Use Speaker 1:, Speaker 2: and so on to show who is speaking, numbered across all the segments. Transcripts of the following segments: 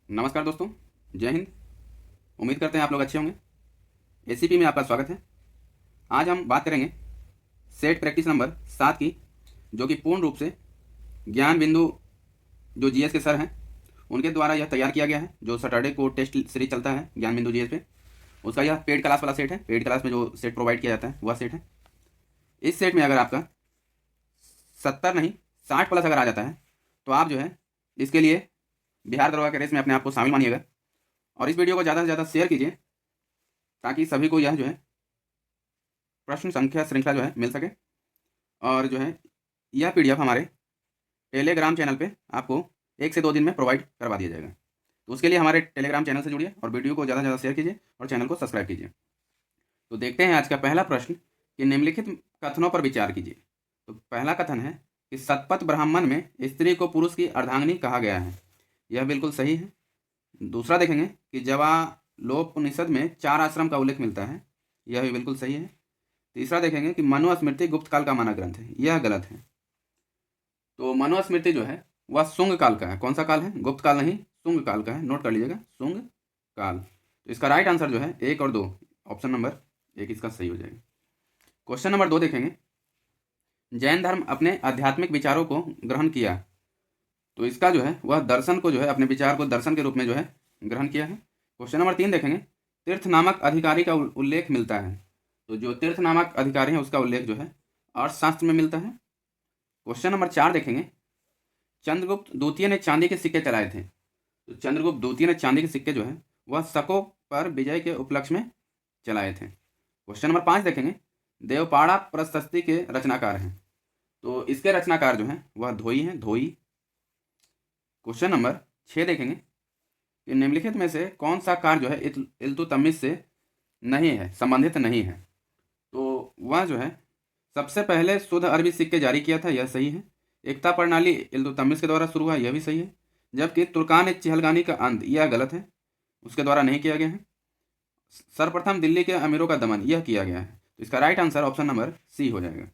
Speaker 1: नमस्कार दोस्तों। जय हिंद। उम्मीद करते हैं आप लोग अच्छे होंगे। एसीपी में आपका स्वागत है। आज हम बात करेंगे सेट प्रैक्टिस नंबर 7 की, जो कि पूर्ण रूप से ज्ञान बिंदु जो जीएस के सर हैं उनके द्वारा यह तैयार किया गया है। जो सैटरडे को टेस्ट सीरीज चलता है ज्ञान बिंदु जीएस पे, उसका यह पेड क्लास वाला सेट है। पेड क्लास में जो सेट प्रोवाइड किया जाता है वह सेट है। इस सेट में अगर आपका 70 नहीं 60 प्लस अगर आ जाता है तो आप जो है इसके लिए बिहार दरोगा के रेस में अपने आप को शामिल मानिएगा। और इस वीडियो को ज़्यादा से ज़्यादा शेयर कीजिए ताकि सभी को यह जो है प्रश्न संख्या श्रृंखला जो है मिल सके। और जो है यह पीडीएफ हमारे टेलीग्राम चैनल पे आपको 1 से 2 दिन में प्रोवाइड करवा दिया जाएगा। तो उसके लिए हमारे टेलीग्राम चैनल से जुड़िए और वीडियो को ज़्यादा से ज़्यादा शेयर कीजिए और चैनल को सब्सक्राइब कीजिए। तो देखते हैं आज का पहला प्रश्न कि निम्नलिखित कथनों पर विचार कीजिए। तो पहला कथन है कि सतपथ ब्राह्मण में स्त्री को पुरुष की अर्धांगिनी कहा गया है। यह बिल्कुल सही है। दूसरा देखेंगे कि जवालोपनिषद में 4 आश्रम का उल्लेख मिलता है। यह भी बिल्कुल सही है। तीसरा देखेंगे कि मनुस्मृति गुप्त काल का माना ग्रंथ है। यह गलत है। तो मनुस्मृति जो है वह शुंग काल का है। कौन सा काल है? गुप्त काल नहीं, शुंग काल का है। नोट कर लीजिएगा, शुंग काल। तो इसका राइट आंसर जो है 1 और 2, ऑप्शन नंबर 1 इसका सही हो जाएगा। क्वेश्चन नंबर 2 देखेंगे, जैन धर्म अपने आध्यात्मिक विचारों को ग्रहण किया। तो इसका जो है वह दर्शन को जो है अपने विचार को दर्शन के रूप में जो है ग्रहण किया है। क्वेश्चन नंबर 3 देखेंगे, तीर्थ नामक अधिकारी का उल्लेख मिलता है। तो जो तीर्थ नामक अधिकारी है उसका उल्लेख जो है अर्थशास्त्र में मिलता है। क्वेश्चन नंबर 4 देखेंगे, चंद्रगुप्त द्वितीय ने चांदी के सिक्के चलाए थे। तो चंद्रगुप्त द्वितीय ने चांदी के सिक्के जो है वह शकों पर विजय के उपलक्ष्य में चलाए थे। क्वेश्चन नंबर 5 देखेंगे, देवपाड़ा प्रशस्ति के रचनाकार हैं। तो इसके रचनाकार जो हैं वह धोई हैं, धोई। क्वेश्चन नंबर 6 देखेंगे कि निम्नलिखित में से कौन सा कार्य जो है इल्तुतमिश से नहीं है, संबंधित नहीं है। तो वह जो है सबसे पहले शुद्ध अरबी सिक्के जारी किया था। यह सही है। एकता प्रणाली इल्तुतमिश के द्वारा शुरू हुआ। यह भी सही है। जबकि तुर्कान चिहलगानी का अंत, यह गलत है, उसके द्वारा नहीं किया गया है। सर्वप्रथम दिल्ली के अमीरों का दमन, यह किया गया है। तो इसका right answer option number C हो जाएगा।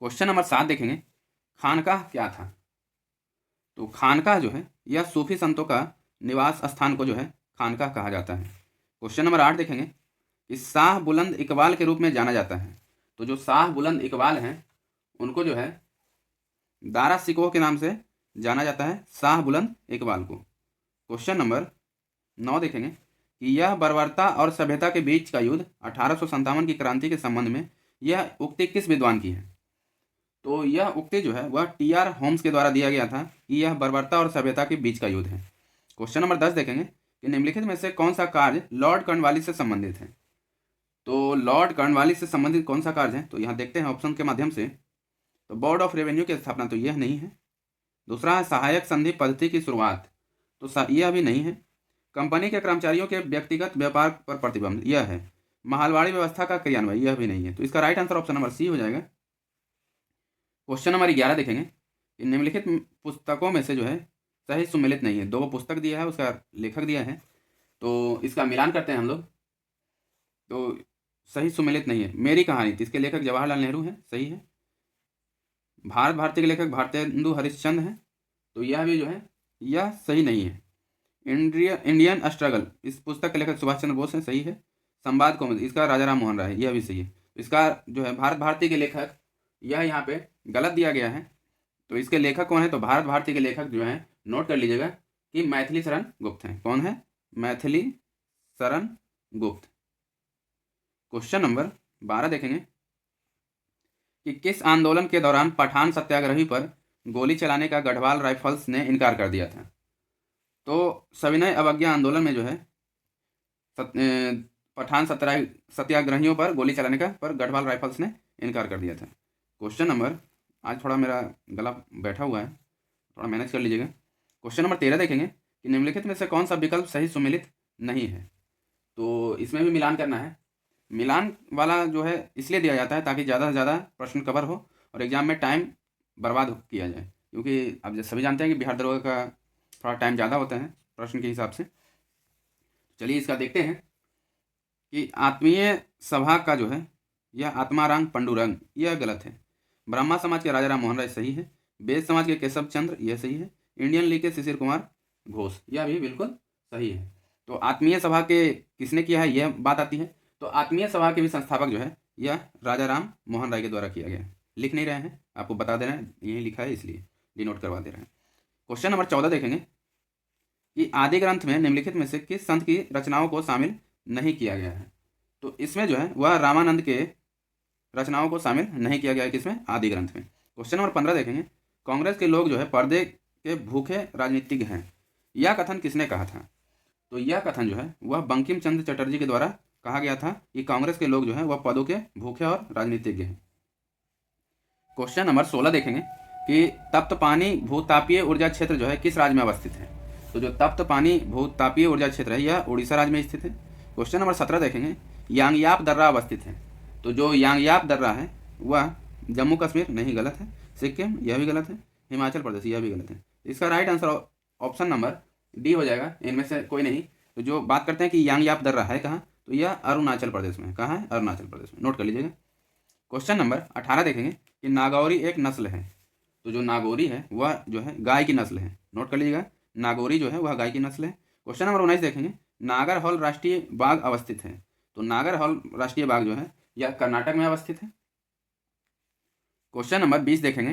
Speaker 1: क्वेश्चन नंबर 7 देखेंगे, खानकाह क्या था। तो खानकाह जो है यह सूफी संतों का निवास स्थान को जो है खानकाह कहा जाता है। क्वेश्चन नंबर 8 देखेंगे कि शाह बुलंद इकबाल के रूप में जाना जाता है। तो जो शाह बुलंद इकबाल हैं उनको जो है दारा सिकोह के नाम से जाना जाता है, शाह बुलंद इकबाल को। क्वेश्चन नंबर 9 देखेंगे कि यह बर्बरता और सभ्यता के बीच का युद्ध 1857 की क्रांति के संबंध में यह उक्ति किस विद्वान की है। तो यह उक्ति जो है वह टी.आर. होम्स के द्वारा दिया गया था कि यह बर्बरता और सभ्यता के बीच का युद्ध है। क्वेश्चन नंबर 10 देखेंगे कि निम्नलिखित में से कौन सा कार्य लॉर्ड कर्नवालिस से संबंधित है। तो लॉर्ड कर्नवालिस से संबंधित कौन सा कार्य है, तो यहाँ देखते हैं ऑप्शन के माध्यम से। तो बोर्ड ऑफ रेवेन्यू की स्थापना, तो यह नहीं है। दूसरा है सहायक संधि पद्धति की शुरुआत, तो यह भी नहीं है। कंपनी के कर्मचारियों के व्यक्तिगत व्यापार पर प्रतिबंध, यह है। महलवाड़ी व्यवस्था का क्रियान्वयन, यह भी नहीं है। तो इसका right answer option number C हो जाएगा। क्वेश्चन नंबर 11 देखेंगे कि निम्नलिखित पुस्तकों में से जो है सही सुमेलित नहीं है। 2 पुस्तक दिया है, उसका लेखक दिया है, तो इसका मिलान करते हैं हम लोग। तो सही सुमेलित नहीं है। मेरी कहानी, तो इसके लेखक जवाहरलाल नेहरू हैं, सही है। भारत भारती के लेखक भारतेंदु हरिश्चंद्र हैं, तो यह भी जो है यह सही नहीं है। इंडियन स्ट्रगल, इस पुस्तक के लेखक सुभाष चंद्र बोस हैं, सही है। संवाद कौमुदी, इसका राजा राम मोहन राय, यह भी सही है। इसका जो है भारत भारती के लेखक, यह यहाँ पे गलत दिया गया है। तो इसके लेखक कौन है, तो भारत भारती के लेखक जो हैं नोट कर लीजिएगा कि मैथिली शरण गुप्त हैं। कौन है? मैथिली शरण गुप्त। क्वेश्चन नंबर 12 देखेंगे कि किस आंदोलन के दौरान पठान सत्याग्रही पर गोली चलाने का गढ़वाल राइफल्स ने इनकार कर दिया था। तो सविनय अवज्ञा आंदोलन में जो है पठान सत्याग्रहियों पर गोली चलाने का पर गढ़वाल राइफल्स ने इनकार कर दिया था। क्वेश्चन नंबर, आज थोड़ा मेरा गला बैठा हुआ है, थोड़ा मैनेज कर लीजिएगा। क्वेश्चन नंबर 13 देखेंगे कि निम्नलिखित में से कौन सा विकल्प सही सुमेलित नहीं है। तो इसमें भी मिलान करना है। मिलान वाला जो है इसलिए दिया जाता है ताकि ज़्यादा से ज़्यादा प्रश्न कवर हो और एग्जाम में टाइम बर्बाद किया जाए, क्योंकि अब सभी जानते हैं कि बिहार दरोगा का थोड़ा टाइम ज़्यादा होता है प्रश्न के हिसाब से। चलिए इसका देखते हैं कि आत्मीय सभा का जो है यह आत्माराम पंडुरंग, यह गलत है। ब्रह्मा समाज के राजा राम मोहन राय, सही है। बेद समाज के केशव चंद्र, यह सही है। इंडियन लीग के शिशिर कुमार घोष, यह भी बिल्कुल सही है। तो आत्मीय सभा के किसने किया है, यह बात आती है। तो आत्मीय सभा के भी संस्थापक जो है यह राजा राम मोहन राय के द्वारा किया गया है। लिख नहीं रहे हैं, आपको बता दे रहे हैं, यही लिखा है इसलिए डिनोट करवा दे रहे हैं। क्वेश्चन नंबर 14 देखेंगे कि आदि ग्रंथ में निम्नलिखित में से किस संत की रचनाओं को शामिल नहीं किया गया है। तो इसमें जो है वह रामानंद के रचनाओं को शामिल नहीं किया गया है, किसमें, आदि ग्रंथ में। क्वेश्चन नंबर 15 देखेंगे, कांग्रेस के लोग जो है पर्दे के भूखे राजनीतिज्ञ हैं, यह कथन किसने कहा था। तो यह कथन जो है वह बंकिम चंद्र चटर्जी के द्वारा कहा गया था कि कांग्रेस के लोग जो है वह पदों के भूखे और राजनीतिज्ञ हैं। क्वेश्चन नंबर 16 देखेंगे कि तप्त पानी भूतापीय ऊर्जा क्षेत्र जो है किस राज्य में अवस्थित है। तो जो तप्त पानी भूतापीय ऊर्जा क्षेत्र है यह उड़ीसा राज्य में स्थित है। क्वेश्चन नंबर 17 देखेंगे, यांगयाप दर्रा अवस्थित है। तो जो यांगयाप दर्रा है वह जम्मू कश्मीर, नहीं, गलत है। सिक्किम, यह भी गलत है। हिमाचल प्रदेश, यह भी गलत है। इसका right answer option number D हो जाएगा, इनमें से कोई नहीं। तो जो बात करते हैं कि यांगयाप दर्रा है कहाँ, तो यह अरुणाचल प्रदेश में, कहाँ है, अरुणाचल प्रदेश में, नोट कर लीजिएगा। क्वेश्चन नंबर 18 देखेंगे कि नागौरी एक नस्ल है। तो जो नागौरी है वह जो है गाय की नस्ल है, नोट कर लीजिएगा, नागौरी जो है वह गाय की नस्ल है। क्वेश्चन नंबर 19 देखेंगे, नागरहौल राष्ट्रीय बाग अवस्थित है। तो नागरहौल राष्ट्रीय बाग जो है यह कर्नाटक में अवस्थित है। क्वेश्चन नंबर 20 देखेंगे,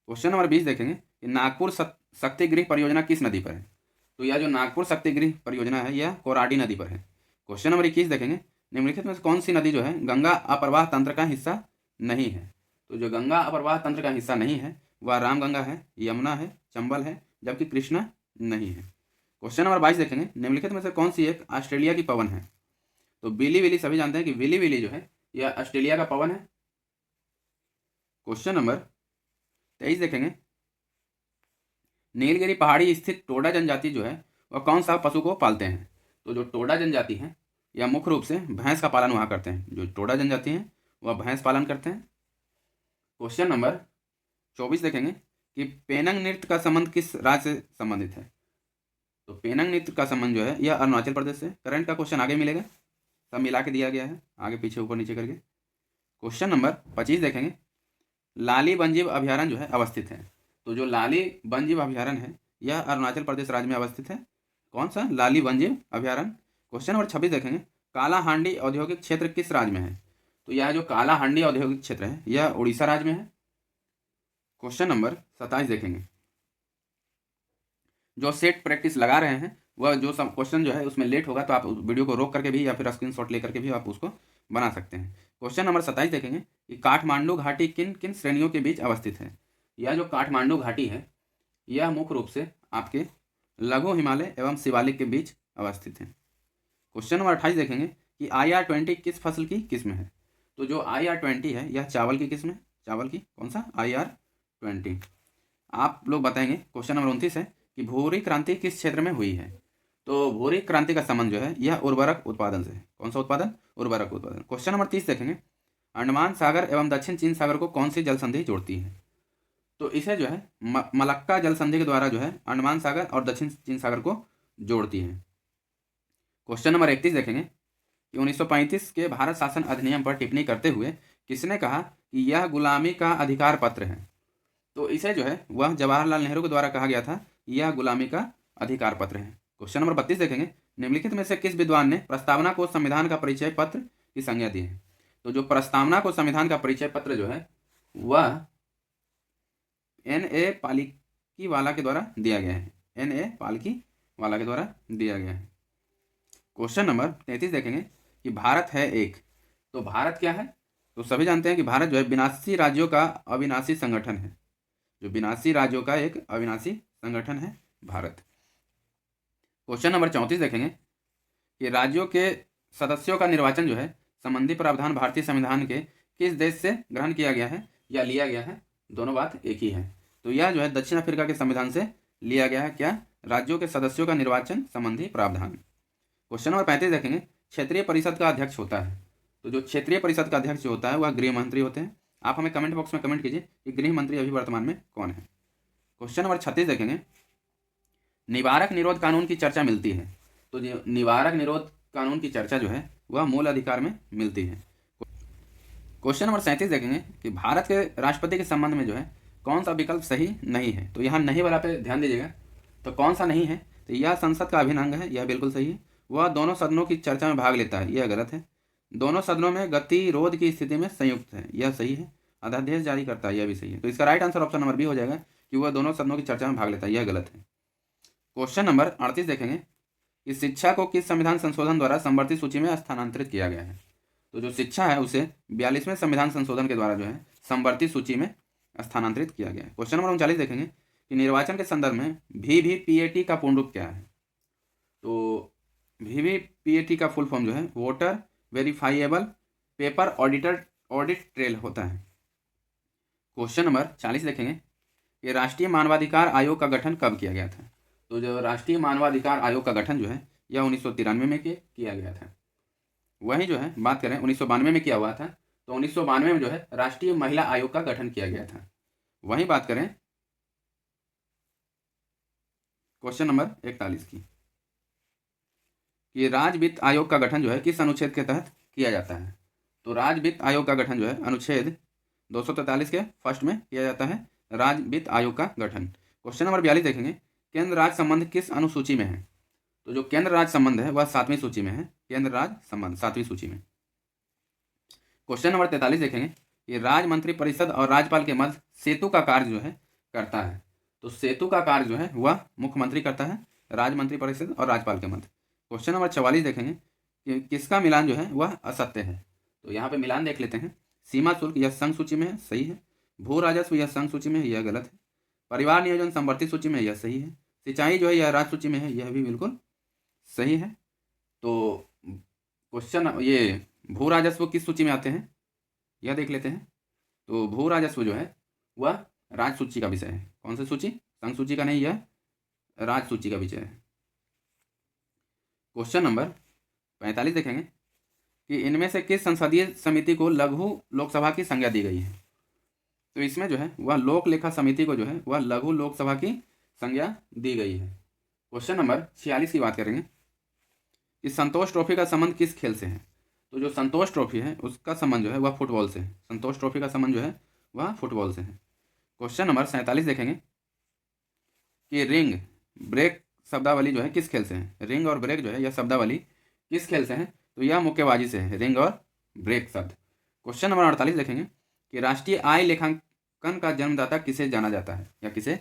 Speaker 1: क्वेश्चन नंबर 20 देखेंगे कि नागपुर शक्ति गृह परियोजना किस नदी पर है। तो यह जो नागपुर शक्ति गृह परियोजना है यह कोराडी नदी पर है। क्वेश्चन नंबर 21 देखेंगे, निम्नलिखित में से कौन सी नदी जो है गंगा अप्रवाह तंत्र का हिस्सा नहीं है। तो जो गंगा अप्रवाह तंत्र का हिस्सा नहीं है वह रामगंगा है, यमुना है, चंबल है, जबकि कृष्णा नहीं है। क्वेश्चन नंबर 22 देखेंगे, निम्नलिखित में से कौन सी एक ऑस्ट्रेलिया की पवन है। तो विली विली, सभी जानते हैं कि विली विली जो है यह ऑस्ट्रेलिया का पवन है। क्वेश्चन नंबर 23 देखेंगे, नीलगिरी पहाड़ी स्थित टोडा जनजाति जो है वह कौन सा पशु को पालते हैं। तो जो टोडा जनजाति है यह मुख्य रूप से भैंस का पालन वहाँ करते हैं। जो टोडा जनजाति है वह भैंस पालन करते हैं। क्वेश्चन नंबर 24 देखेंगे कि पेनंग नृत्य का संबंध किस राज्य से संबंधित है। तो पेनंग नृत्य का संबंध जो है यह अरुणाचल प्रदेश से। करंट का क्वेश्चन आगे मिलेगा, सब मिला के दिया गया है, आगे पीछे ऊपर नीचे करके। क्वेश्चन नंबर 25 देखेंगे, लाली वन्यजीव अभ्यारण्य जो है अवस्थित है। तो जो लाली वन्यजीव अभ्यारण्य है यह अरुणाचल प्रदेश राज्य में अवस्थित है। कौन सा, लाली वन्यजीव अभ्यारण्य। क्वेश्चन नंबर 26 देखेंगे, काला हांडी औद्योगिक क्षेत्र किस राज्य में है। तो यह जो काला हांडी औद्योगिक क्षेत्र है यह उड़ीसा राज्य में है। क्वेश्चन नंबर 27 देखेंगे, जो सेट प्रैक्टिस लगा रहे हैं वह जो सब क्वेश्चन जो है उसमें लेट होगा तो आप वीडियो को रोक करके भी या फिर स्क्रीनशॉट लेकर के भी आप उसको बना सकते हैं। क्वेश्चन नंबर 27 देखेंगे कि काठमांडू घाटी किन किन श्रेणियों के बीच अवस्थित है। यह जो काठमांडू घाटी है यह मुख्य रूप से आपके लघु हिमालय एवं शिवालिक के बीच अवस्थित है। क्वेश्चन नंबर 28 देखेंगे कि IR-20 किस फसल की किस्म है। तो जो IR-20 है यह चावल की किस्म है, चावल की, कौन सा, IR-20। आप लोग बताएंगे। क्वेश्चन नंबर 29 है कि भूरी क्रांति किस क्षेत्र में हुई है। तो भूरी क्रांति का संबंध जो है यह उर्वरक उत्पादन से है। कौन सा उत्पादन, उर्वरक उत्पादन। क्वेश्चन नंबर 30 देखेंगे, अंडमान सागर एवं दक्षिण चीन सागर को कौन सी जल संधि जोड़ती है। तो इसे जो है मलक्का जल संधि के द्वारा जो है अंडमान सागर और दक्षिण चीन सागर को जोड़ती है। क्वेश्चन नंबर 31 देखेंगे कि 1935 के भारत शासन अधिनियम पर टिप्पणी करते हुए किसने कहा कि यह गुलामी का अधिकार पत्र है। तो इसे जो है वह जवाहरलाल नेहरू के द्वारा कहा गया था, यह गुलामी का अधिकार पत्र है। क्वेश्चन नंबर 32 देखेंगे, निम्नलिखित में से किस विद्वान ने प्रस्तावना को संविधान का परिचय पत्र की संज्ञा दी है। तो जो प्रस्तावना को संविधान का परिचय पत्र जो है वह N.A. पालिकी वाला के द्वारा दिया गया है, N.A. पालिकी वाला के द्वारा दिया गया है। क्वेश्चन नंबर 33 देखेंगे कि भारत है एक। तो भारत क्या है, तो सभी जानते हैं कि भारत जो है विनाशी राज्यों का अविनाशी संगठन है। जो विनाशी राज्यों का एक अविनाशी संगठन है भारत। क्वेश्चन नंबर 34 देखेंगे कि राज्यों के सदस्यों का निर्वाचन जो है संबंधी प्रावधान भारतीय संविधान के किस देश से ग्रहण किया गया है या लिया गया है। दोनों बात एक ही है। तो यह जो है दक्षिण अफ्रीका के संविधान से लिया गया है, क्या, राज्यों के सदस्यों का निर्वाचन संबंधी प्रावधान। क्वेश्चन नंबर 35 देखेंगे, क्षेत्रीय परिषद का अध्यक्ष होता है। तो जो क्षेत्रीय परिषद का अध्यक्ष होता है वह गृह मंत्री होते हैं। आप हमें कमेंट बॉक्स में कमेंट कीजिए कि गृह मंत्री अभी वर्तमान में कौन है। क्वेश्चन नंबर 36 देखेंगे, निवारक निरोध कानून की चर्चा मिलती है। तो जो निवारक निरोध कानून की चर्चा जो है वह मूल अधिकार में मिलती है। क्वेश्चन नंबर 37 देखेंगे कि भारत के राष्ट्रपति के संबंध में जो है कौन सा विकल्प सही नहीं है? तो यहाँ नहीं वाला पे ध्यान दीजिएगा। तो कौन सा नहीं है? तो यह संसद का अभिन्न अंग है, यह बिल्कुल सही है। वह दोनों सदनों की चर्चा में भाग लेता है, यह गलत है। दोनों सदनों में गतिरोध की स्थिति में संयुक्त है, यह सही है। अध्यादेश जारी करता है, यह भी सही है। तो इसका right answer option number B हो जाएगा कि वह दोनों सदनों की चर्चा में भाग लेता है, यह गलत है। क्वेश्चन नंबर 38 देखेंगे कि शिक्षा को किस संविधान संशोधन द्वारा संवर्धित सूची में स्थानांतरित किया गया है? तो जो शिक्षा है उसे 42वें संविधान संशोधन के द्वारा जो है संवर्धित सूची में स्थानांतरित किया गया है। क्वेश्चन नंबर 39 देखेंगे कि निर्वाचन के संदर्भ में VVPAT का पूर्ण रूप क्या है? तो VVPAT का फुल फॉर्म जो है voter verifiable paper audit trail होता है। क्वेश्चन नंबर 40 देखेंगे कि राष्ट्रीय मानवाधिकार आयोग का गठन कब किया गया था? तो जो राष्ट्रीय मानवाधिकार आयोग का गठन जो है यह 1993 में किया गया था। वहीं जो है बात करें 1992 में किया हुआ था, तो 1992 में जो है राष्ट्रीय महिला आयोग का गठन किया गया था। वहीं बात करें क्वेश्चन नंबर 41 की कि राज्य वित्त आयोग का गठन जो है किस अनुच्छेद के तहत किया जाता है? तो राज्य वित्त आयोग का गठन जो है अनुच्छेद 243 के फर्स्ट में किया जाता है, राज्य वित्त आयोग का गठन। क्वेश्चन नंबर 42 देखेंगे केंद्र राज्य संबंध किस अनुसूची में है? तो जो केंद्र राज्य संबंध है वह 7वीं सूची में है, केंद्र राज्य संबंध 7वीं सूची में। क्वेश्चन नंबर 43 देखेंगे कि राज्य मंत्री परिषद और राज्यपाल के मध्य सेतु का कार्य जो है करता है। तो सेतु का कार्य जो है वह मुख्यमंत्री करता है, राज्य मंत्री परिषद और राज्यपाल के मध्य। क्वेश्चन नंबर 44 देखेंगे कि किसका मिलान जो है वह असत्य है? तो यहाँ पे मिलान देख लेते हैं। सीमा शुल्क यह संघ सूची में है, सही है। भू राजस्व यह संघ सूची में है, यह गलत है। परिवार नियोजन संवर्धित सूची में, यह सही है। सिंचाई जो है यह राज्य सूची में है, यह भी बिल्कुल सही है। तो क्वेश्चन ये भू राजस्व किस सूची में आते हैं यह देख लेते हैं। तो भू राजस्व जो है वह राज्य सूची का विषय है। कौन सी सूची? संघ सूची का नहीं, यह राज्य सूची का विषय है। क्वेश्चन नंबर 45 देखेंगे कि इनमें से किस संसदीय समिति को लघु लोकसभा की संज्ञा दी गई है? तो इसमें जो है वह लोक लेखा समिति को जो है वह लघु लोकसभा की संज्ञा दी गई है। क्वेश्चन नंबर 46 की बात करेंगे कि संतोष ट्रॉफी का संबंध किस खेल से है? तो जो संतोष ट्रॉफी है उसका संबंध जो है वह फुटबॉल से है। संतोष ट्रॉफी का संबंध जो है वह फुटबॉल से है। क्वेश्चन नंबर 47 देखेंगे कि रिंग ब्रेक शब्दावली जो है किस खेल से है? रिंग और ब्रेक जो है यह शब्दावली किस खेल से है? तो यह मुक्केबाजी से है, रिंग और ब्रेक शब्द। क्वेश्चन नंबर 48 देखेंगे कि राष्ट्रीय आय लेखांकन का जन्मदाता किसे जाना जाता है या किसे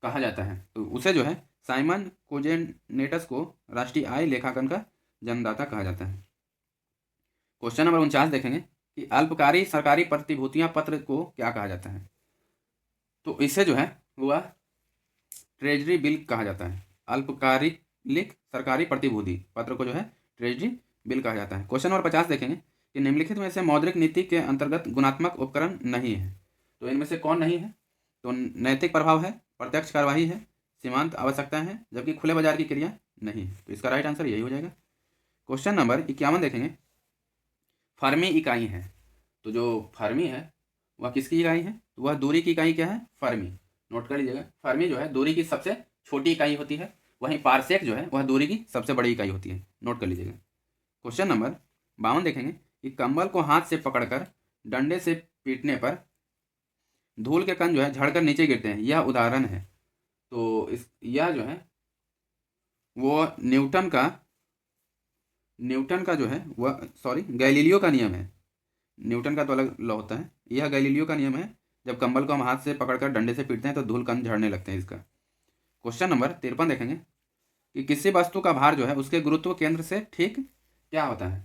Speaker 1: कहा जाता है? तो उसे जो है साइमन कोजेनेटस को राष्ट्रीय आय लेखांकन का जन्मदाता कहा जाता है। क्वेश्चन नंबर 49 देखेंगे कि अल्पकारी सरकारी प्रतिभूतियां पत्र को क्या कहा जाता है? तो इसे जो है वह ट्रेजरी बिल कहा जाता है। अल्पकालिक सरकारी प्रतिभूति पत्र को जो है ट्रेजरी बिल कहा जाता है। क्वेश्चन नंबर 50 देखेंगे कि निम्नलिखित में से मौद्रिक नीति के अंतर्गत गुणात्मक उपकरण नहीं है। तो इनमें से कौन नहीं है? तो नैतिक प्रभाव है, प्रत्यक्ष कार्यवाही है, सीमांत आवश्यकता है, जबकि खुले बाजार की क्रिया नहीं है। तो इसका राइट आंसर यही हो जाएगा। क्वेश्चन नंबर 51 देखेंगे फर्मी इकाई है। तो जो फर्मी है वह किसकी इकाई है? तो वह दूरी की इकाई क्या है? फर्मी। नोट कर लीजिएगा, फर्मी जो है दूरी की सबसे छोटी इकाई होती है, वहीं पारसेक जो है वह दूरी की सबसे बड़ी इकाई होती है। नोट कर लीजिएगा। क्वेश्चन नंबर 52 देखेंगे कि कंबल को हाथ से पकड़कर डंडे से पीटने पर धूल के कण जो है झड़कर नीचे गिरते हैं, यह उदाहरण है। तो यह जो है वो न्यूटन का जो है वह गैलीलियो का नियम है। न्यूटन का तो अलग लॉ होता है, यह गैलीलियो का नियम है। जब कंबल को हम हाथ से पकड़कर डंडे से पीटते हैं तो धूल कण झड़ने लगते हैं इसका। क्वेश्चन नंबर 53 देखेंगे कि किसी वस्तु का भार जो है उसके गुरुत्व केंद्र से ठीक क्या होता है?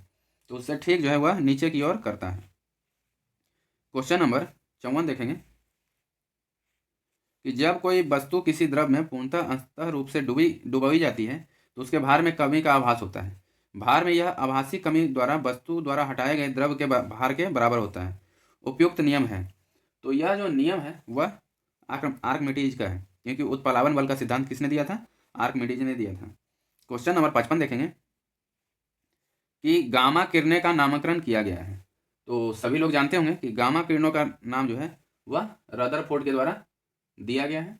Speaker 1: तो उससे ठीक जो है वह नीचे की ओर करता है। क्वेश्चन नंबर 54 देखेंगे कि जब कोई वस्तु किसी द्रव में पूर्णतः अंततः रूप से डुबोई जाती है तो उसके भार में कमी का आभास होता है। भार में यह आभासी कमी द्वारा वस्तु द्वारा हटाए गए द्रव के भार के बराबर होता है। उपयुक्त नियम है। तो यह जो नियम है वह आर्कमिडीज का है, क्योंकि उत्प्लावन बल का सिद्धांत किसने दिया था? आर्कमिडीज ने दिया था। क्वेश्चन नंबर 55 देखेंगे कि गामा किरणें का नामकरण किया गया है। तो सभी लोग जानते होंगे कि गामा किरणों का नाम जो है वह रदरफोर्ड के द्वारा दिया गया है।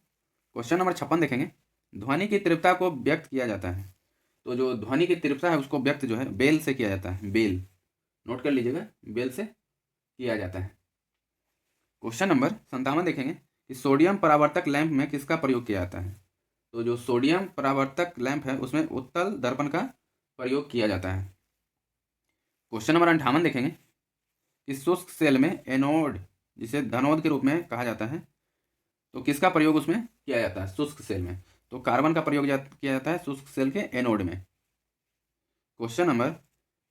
Speaker 1: क्वेश्चन नंबर 56 देखेंगे ध्वनि की तीव्रता को व्यक्त किया जाता है। तो जो ध्वनि की तीव्रता है उसको व्यक्त जो है बेल से किया जाता है। बेल, नोट कर लीजिएगा, बेल से किया जाता है। क्वेश्चन नंबर 57 देखेंगे कि सोडियम परावर्तक लैंप में किसका प्रयोग किया जाता है? तो जो सोडियम परावर्तक लैंप है उसमें उत्तल दर्पण का प्रयोग किया जाता है। क्वेश्चन नंबर 58 देखेंगे कि शुष्क सेल में एनोड, जिसे धनोद के रूप में कहा जाता है, तो किसका प्रयोग उसमें किया जाता है शुष्क सेल में? तो कार्बन का प्रयोग किया जाता है शुष्क सेल के एनोड में। क्वेश्चन नंबर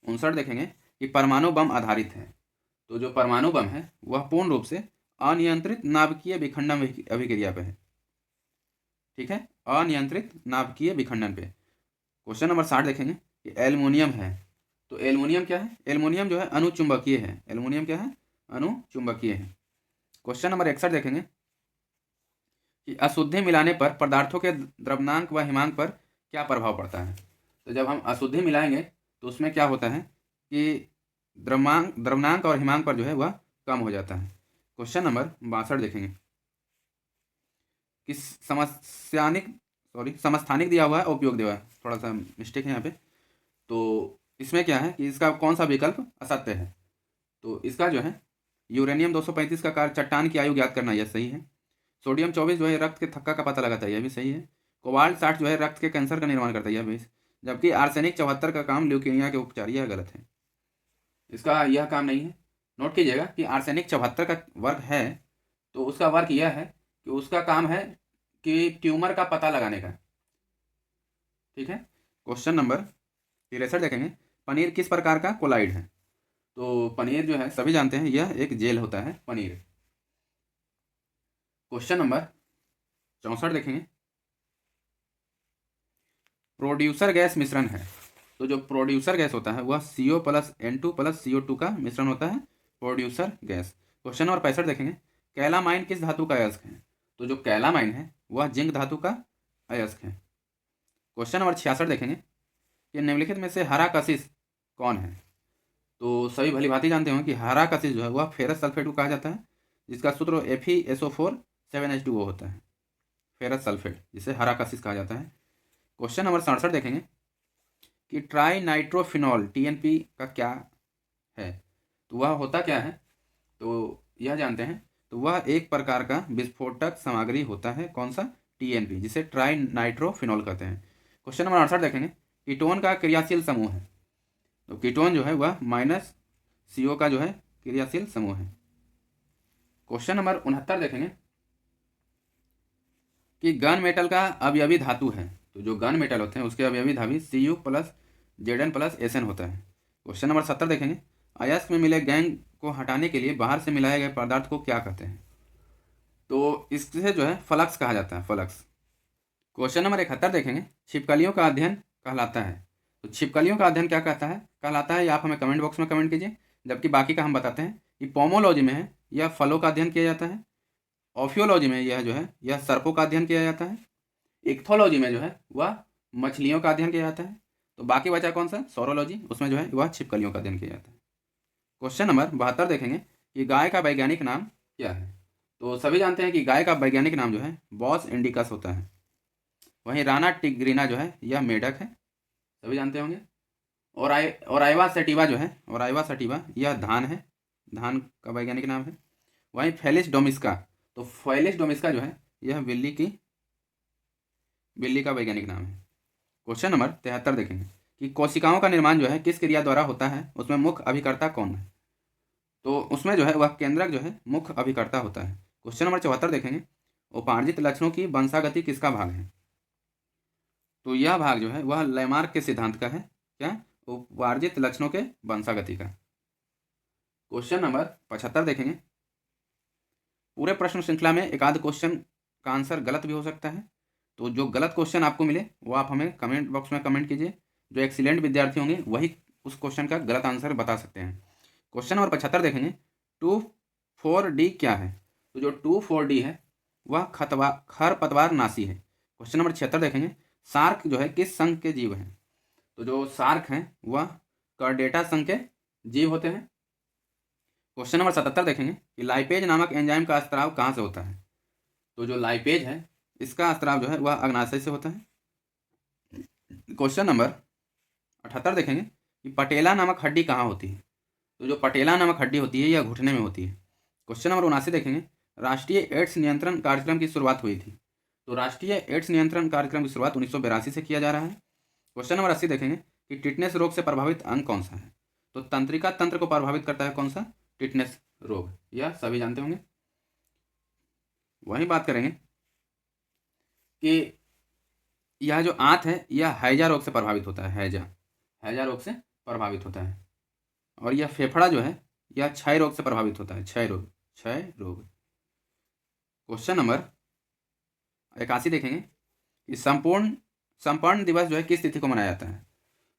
Speaker 1: 59 देखेंगे कि परमाणु बम आधारित है, तो जो परमाणु बम है वह पूर्ण रूप से अनियंत्रित नाभिकीय विखंडन अभिक्रिया पे है। ठीक है, अनियंत्रित नाभिकीय विखंडन पे। क्वेश्चन नंबर 60 देखेंगे कि एल्युमिनियम है, तो एल्युमिनियम क्या है? एल्युमिनियम जो है अनुचुंबकीय है। एल्युमिनियम क्या है? अनुचुंबकीय है। क्वेश्चन नंबर 61 देखेंगे कि अशुद्धि मिलाने पर पदार्थों के द्रव्यमांक व हिमांक पर क्या प्रभाव पड़ता है? तो जब हम अशुद्धि मिलाएंगे तो उसमें क्या होता है कि द्रव्यमांक और हिमांक पर जो है वह कम हो जाता है। क्वेश्चन नंबर 62 देखेंगे कि समस्थानिक दिया हुआ है, उपयोग दिया हुआ है, थोड़ा सा मिस्टेक है यहाँ पे। तो इसमें क्या है कि इसका कौन सा विकल्प असत्य है? तो इसका जो है यूरेनियम 235 का कार्य चट्टान की आयु ज्ञात करना, यह सही है। सोडियम 24 जो है रक्त के थक्का का पता लगाता है, यह भी सही है। कोबाल्ट 60 जो है रक्त के कैंसर का निर्माण करता है, यह भी। जबकि आर्सेनिक 74 का काम ल्यूकीमिया के उपचार, यह गलत है, इसका यह काम नहीं है। नोट कीजिएगा कि आर्सेनिक 74 का वर्ग है, तो उसका वर्ग यह है कि उसका काम है कि ट्यूमर का पता लगाने का। ठीक है। क्वेश्चन नंबर 63 देखेंगे, पनीर किस प्रकार का कोलाइड है? तो पनीर जो है सभी जानते हैं यह एक जेल होता है पनीर। क्वेश्चन नंबर 64 देखेंगे, प्रोड्यूसर गैस मिश्रण है, तो जो प्रोड्यूसर गैस होता है वह CO plus N2 plus CO2 का मिश्रण होता है, प्रोड्यूसर गैस। क्वेश्चन नंबर 65 देखेंगे, कैलामाइन किस धातु का अयस्क है? तो जो कैलामाइन है वह जिंक धातु का अयस्क है। क्वेश्चन नंबर 66 देखेंगे कि निम्नलिखित में से हरा कशिश कौन है? तो सभी भली भांति जानते हो कि हरा कशिश जो है वह फेरस सल्फेट को कहा जाता है, जिसका सूत्र FeSO4 7H2O होता है, फेरस सल्फेट, जिसे हरा कशिश कहा जाता है। क्वेश्चन नंबर 67 देखेंगे कि ट्राई नाइट्रोफिनॉल TNP का क्या है? तो वह होता क्या है? तो यह जानते हैं, तो वह एक प्रकार का विस्फोटक सामग्री होता है, कौन सा? TNP, जिसे ट्राई नाइट्रोफिनॉल कहते हैं। क्वेश्चन नंबर 68 देखेंगे, कीटोन का क्रियाशील समूह है, तो कीटोन जो है वह CO का जो है क्रियाशील समूह है। क्वेश्चन नंबर 69 देखेंगे कि गन मेटल का अवयवी धातु है, तो जो गन मेटल होते हैं उसके अवयवी धातु Cu plus Zn plus Sn होता है। क्वेश्चन नंबर 70 देखेंगे, अयस्क में मिले गैंग को हटाने के लिए बाहर से मिलाए गए पदार्थ को क्या कहते हैं? तो इससे जो है फ्लक्स कहा जाता है, फ्लक्स। क्वेश्चन नंबर 71 देखेंगे, छिपकलियों का अध्ययन कहलाता है, तो छिपकलियों का अध्ययन क्या कहलाता है, ये आप हमें कमेंट बॉक्स में कमेंट कीजिए। जबकि बाकी का हम बताते हैं कि पोमोलॉजी में है यह फलों का अध्ययन किया जाता है, ऑफियोलॉजी में यह जो है यह सर्पों का अध्ययन किया जाता है, इक्थोलॉजी में जो है वह मछलियों का अध्ययन किया जाता है। तो बाकी बचा कौन सा? सौरोलॉजी, उसमें जो है वह छिपकलियों का अध्ययन किया जाता है। क्वेश्चन नंबर 72 देखेंगे कि गाय का वैज्ञानिक नाम क्या है? तो सभी जानते हैं कि गाय का वैज्ञानिक नाम जो है बॉस इंडिकस होता है। वहीं राना टिग्रिना जो है यह मेढक है, सभी जानते होंगे। और आइवा सटिवा जो है, और आइवा सटिवा यह धान है, धान का वैज्ञानिक नाम है। वहीं फेलिस डोमिस्का, तो फेलिस डोमिस्का जो है यह बिल्ली का वैज्ञानिक नाम है। क्वेश्चन नंबर 73 देखेंगे कि कोशिकाओं का निर्माण जो है किस क्रिया द्वारा होता है, उसमें मुख्य अभिकर्ता कौन है? तो उसमें जो है वह केंद्रक जो है मुख्य अभिकर्ता होता है। क्वेश्चन नंबर 74 देखेंगे, उपार्जित लक्षणों की वंशागति किसका भाग है? तो यह भाग जो है वह लैमार्क के सिद्धांत का है, क्या? उपार्जित लक्षणों के वंशागति का। क्वेश्चन नंबर 75 देखेंगे, पूरे प्रश्न श्रृंखला में एक आध क्वेश्चन का आंसर गलत भी हो सकता है, तो जो गलत क्वेश्चन आपको मिले वो आप हमें कमेंट बॉक्स में कमेंट कीजिए। जो एक्सीलेंट विद्यार्थी होंगे वही उस क्वेश्चन का गलत आंसर बता सकते हैं। क्वेश्चन नंबर 75 देखेंगे, 2,4-D क्या है? तो जो 2,4-D है वह खरपतवार नाशी है। क्वेश्चन नंबर 76 देखेंगे, शार्क जो है किस संघ के जीव हैं? तो जो शार्क हैं वह कर्डेटा संघ के जीव होते हैं। क्वेश्चन नंबर 77 देखेंगे कि लाइपेज नामक एंजाइम का स्त्राव कहाँ से होता है? तो जो लाइपेज है इसका स्त्राव जो है वह अग्नाशय से होता है। क्वेश्चन नंबर 78 देखेंगे कि पटेला नामक हड्डी कहाँ होती है? तो जो पटेला नामक हड्डी होती है यह घुटने में होती है। क्वेश्चन नंबर 79 देखेंगे, राष्ट्रीय एड्स नियंत्रण कार्यक्रम की शुरुआत हुई थी? तो राष्ट्रीय एड्स नियंत्रण कार्यक्रम की शुरुआत 1982 से किया जा रहा है। क्वेश्चन नंबर 80 देखेंगे कि टिटनेस रोग से प्रभावित अंग कौन सा है? तो तंत्रिका तंत्र को प्रभावित करता है कौन सा? टिटनेस रोग, यह सभी जानते होंगे। वही बात करेंगे कि यह जो आंत है यह हैजा रोग से प्रभावित होता है। हैजा रोग से प्रभावित होता है। और यह फेफड़ा जो है यह क्षय रोग से प्रभावित होता है। क्षय रोग। क्वेश्चन नंबर 81 देखेंगे कि संपर्ण दिवस जो है किस तिथि को मनाया जाता है?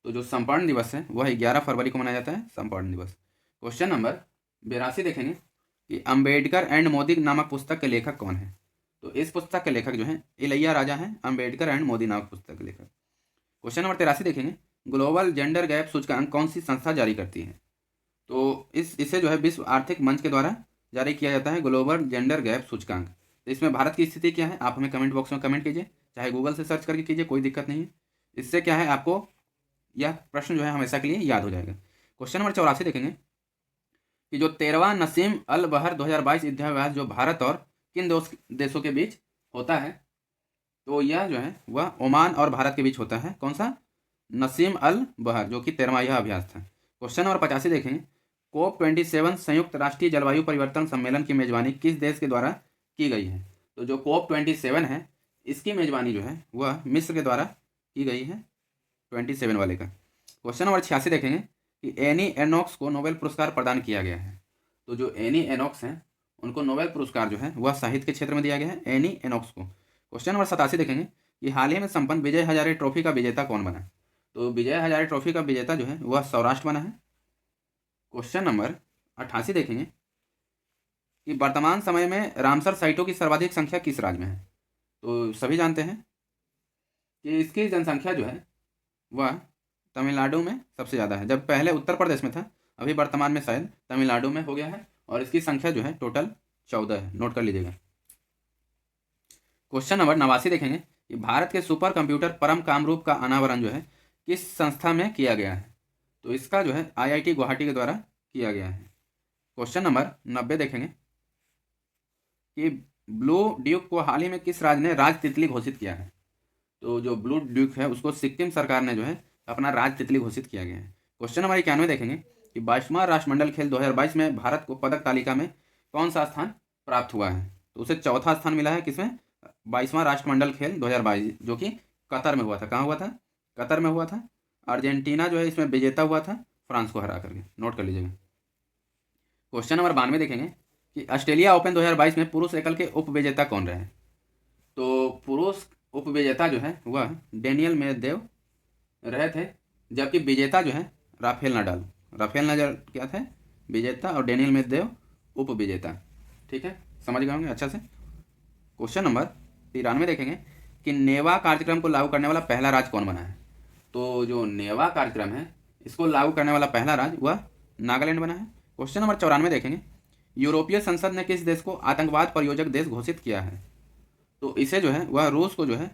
Speaker 1: तो जो संपर्ण दिवस है वह 11 फरवरी को मनाया जाता है, संपर्ण दिवस। क्वेश्चन नंबर 82 देखेंगे कि अंबेडकर एंड मोदी नामक पुस्तक के लेखक कौन है? तो इस पुस्तक के लेखक जो है इलैया राजा हैं, अंबेडकर एंड मोदी नामक पुस्तक के लेखक। क्वेश्चन नंबर 83 देखेंगे ग्लोबल जेंडर गैप सूचकांक कौन सी संस्था जारी करती है? तो इसे जो है विश्व आर्थिक मंच के द्वारा जारी किया जाता है, ग्लोबल जेंडर गैप सूचकांक। तो इसमें भारत की स्थिति क्या है आप हमें कमेंट बॉक्स में कमेंट कीजिए, चाहे गूगल से सर्च करके कीजिए, कोई दिक्कत नहीं है। इससे क्या है आपको यह प्रश्न जो है हमेशा के लिए याद हो जाएगा। क्वेश्चन नंबर 84 देखेंगे कि जो 13वां नसीम अल बहर 2022 युद्धाभ्यास जो भारत और किन देशों के बीच होता है? तो यह जो है वह ओमान और भारत के बीच होता है। कौन सा? नसीम अल बहर, जो कि 13वां यह अभ्यास था। क्वेश्चन नंबर 85 देखेंगे COP27 संयुक्त राष्ट्रीय जलवायु परिवर्तन सम्मेलन की मेजबानी किस देश के द्वारा की गई है? तो जो COP27 है इसकी मेजबानी जो है वह मिस्र के द्वारा की गई है, 27 वाले का। क्वेश्चन नंबर 86 देखेंगे कि एनी एनॉक्स को नोबेल पुरस्कार प्रदान किया गया है। तो जो एनी एनॉक्स हैं उनको नोबेल पुरस्कार जो है वह साहित्य के क्षेत्र में दिया गया है, एनी एनॉक्स को। क्वेश्चन नंबर 87 देखेंगे कि हाल ही में संपन्न विजय हजारे ट्रॉफी का विजेता कौन बना? तो विजय हजारे ट्रॉफी का विजेता जो है वह सौराष्ट्र बना है। क्वेश्चन नंबर 88 देखेंगे कि वर्तमान समय में रामसर साइटों की सर्वाधिक संख्या किस राज्य में है? तो सभी जानते हैं कि इसकी जनसंख्या जो है वह तमिलनाडु में सबसे ज़्यादा है। जब पहले उत्तर प्रदेश में था, अभी वर्तमान में शायद तमिलनाडु में हो गया है, और इसकी संख्या जो है टोटल 14 है, नोट कर लीजिएगा। क्वेश्चन नंबर 89 देखेंगे कि भारत के सुपर कंप्यूटर परम कामरूप का अनावरण जो है किस संस्था में किया गया है? तो इसका जो है IIT गुवाहाटी के द्वारा किया गया है। क्वेश्चन नंबर 90 देखेंगे कि ब्लू ड्यूक को हाल ही में किस राज्य ने राज तितली घोषित किया है? तो जो ब्लू ड्यूक है उसको सिक्किम सरकार ने जो है अपना राज तितली घोषित किया गया है। क्वेश्चन नंबर 91 देखेंगे कि 22वां राष्ट्रमंडल खेल 2022 में भारत को पदक तालिका में कौन सा स्थान प्राप्त हुआ है? तो उसे चौथा स्थान मिला है। किसमें? 22वां राष्ट्रमंडल खेल 2022 जो कि कतर में हुआ था। कहाँ हुआ था? कतर में हुआ था। अर्जेंटीना जो है इसमें विजेता हुआ था फ्रांस को हरा करके, नोट कर लीजिएगा। क्वेश्चन नंबर 92 देखेंगे कि ऑस्ट्रेलिया ओपन 2022 में पुरुष एकल के उप विजेता कौन रहे? तो पुरुष उप विजेता जो है वह डेनियल मेदवेदेव रहे थे, जबकि विजेता जो है राफेल नडाल क्या थे? विजेता, और डेनियल मेदवेदेव उप विजेता। ठीक है, समझ गए होंगे अच्छा से। क्वेश्चन नंबर 93 देखेंगे कि नेवा कार्यक्रम को लागू करने वाला पहला राज्य कौन बना है? तो जो नेवा कार्यक्रम है इसको लागू करने वाला पहला राज्य वह नागालैंड बना है। क्वेश्चन नंबर 94 देखेंगे यूरोपीय संसद ने किस देश को आतंकवाद प्रयोजक देश घोषित किया है? तो इसे जो है वह रूस को जो है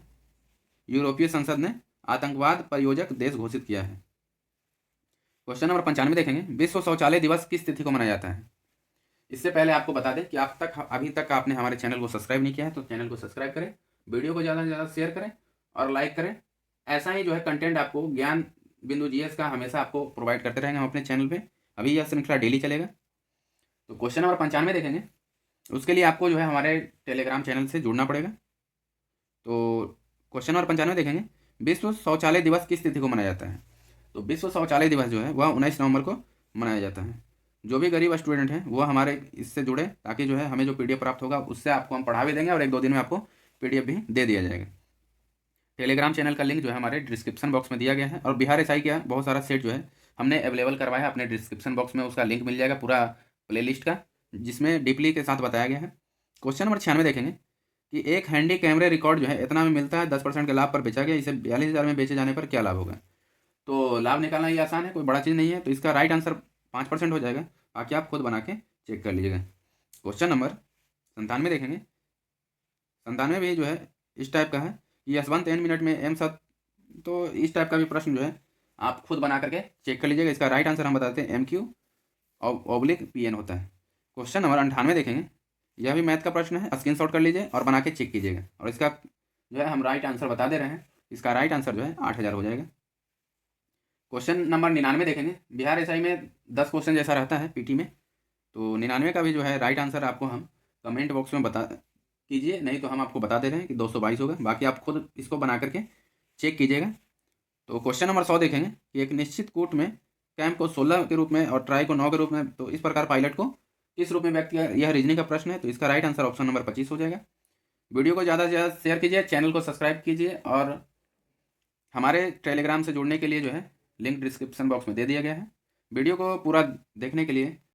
Speaker 1: यूरोपीय संसद ने आतंकवाद प्रयोजक देश घोषित किया है। क्वेश्चन नंबर 95 देखेंगे विश्व शौचालय दिवस किस तिथि को मनाया जाता है? इससे पहले आपको बता दें कि अभी तक आपने हमारे चैनल को सब्सक्राइब नहीं किया है तो चैनल को सब्सक्राइब करें, वीडियो को ज़्यादा से ज़्यादा शेयर करें और लाइक करें। ऐसा ही जो है कंटेंट आपको ज्ञान बिंदु GS का हमेशा आपको प्रोवाइड करते रहेंगे हम अपने चैनल पे। अभी यह श्रृंखला डेली चलेगा। तो क्वेश्चन नंबर 95 देखेंगे, उसके लिए आपको जो है हमारे टेलीग्राम चैनल से जुड़ना पड़ेगा। तो क्वेश्चन नंबर 95 देखेंगे विश्व शौचालय दिवस किस तिथि को मनाया जाता है? तो विश्व शौचालय दिवस जो है वह 19 नवंबर को मनाया जाता है। जो भी गरीब स्टूडेंट हैं वो हमारे इससे जुड़े, ताकि जो है हमें जो PDF प्राप्त होगा उससे आपको हम पढ़ा भी देंगे और 1-2 दिन में आपको PDF भी दे दिया जाएगा। टेलीग्राम चैनल का लिंक जो है हमारे डिस्क्रिप्शन बॉक्स में दिया गया है, और बिहार SI का बहुत सारा सेट जो है हमने अवेलेबल करवाया है। अपने डिस्क्रिप्शन बॉक्स में उसका लिंक मिल जाएगा पूरा प्लेलिस्ट का, जिसमें डीपली के साथ बताया गया है। क्वेश्चन नंबर 96 देखेंगे कि एक हैंडी कैमरे रिकॉर्ड जो है इतना में मिलता है, 10% के लाभ पर बेचा गया, इसे 42,000 में बेचे जाने पर क्या लाभ होगा? तो लाभ निकालना ये आसान है, कोई बड़ा चीज़ नहीं है। तो इसका राइट आंसर 5% हो जाएगा। बाकी आप खुद बना के चेक कर लीजिएगा। क्वेश्चन नंबर 97 देखेंगे, 97 भी जो है इस टाइप का है कि यशवंत n मिनट में m7, तो इस टाइप का भी प्रश्न जो है आप खुद बना करके चेक कर लीजिएगा। इसका राइट आंसर हम बताते हैं MQ/PN होता है। क्वेश्चन नंबर 98 देखेंगे यह भी मैथ का प्रश्न है, स्क्रीनशॉट कर लीजिए और बना के चेक कीजिएगा। और इसका जो है हम राइट आंसर बता दे रहे हैं, इसका राइट आंसर जो है 8,000 हो जाएगा। क्वेश्चन नंबर 99 देखेंगे। बिहार एसआई में 10 क्वेश्चन जैसा रहता है पीटी में, तो 99 का भी जो है राइट आंसर आपको हम कमेंट बॉक्स में बता कीजिए, नहीं तो हम आपको बता दे रहे हैं कि 222 होगा। बाकी आप खुद इसको बना करके चेक कीजिएगा। तो क्वेश्चन नंबर 100 देखेंगे कि एक निश्चित कूट में कैम को 16 के रूप में और ट्राई को 9 के रूप में, तो इस प्रकार पायलट को किस रूप में व्यक्त किया, यह रीजनिंग का प्रश्न है। तो इसका राइट आंसर ऑप्शन नंबर 25 हो जाएगा। वीडियो को ज़्यादा से ज़्यादा शेयर कीजिए, चैनल को सब्सक्राइब कीजिए और हमारे टेलीग्राम से जुड़ने के लिए जो है लिंक डिस्क्रिप्शन बॉक्स में दे दिया गया है। वीडियो को पूरा देखने के लिए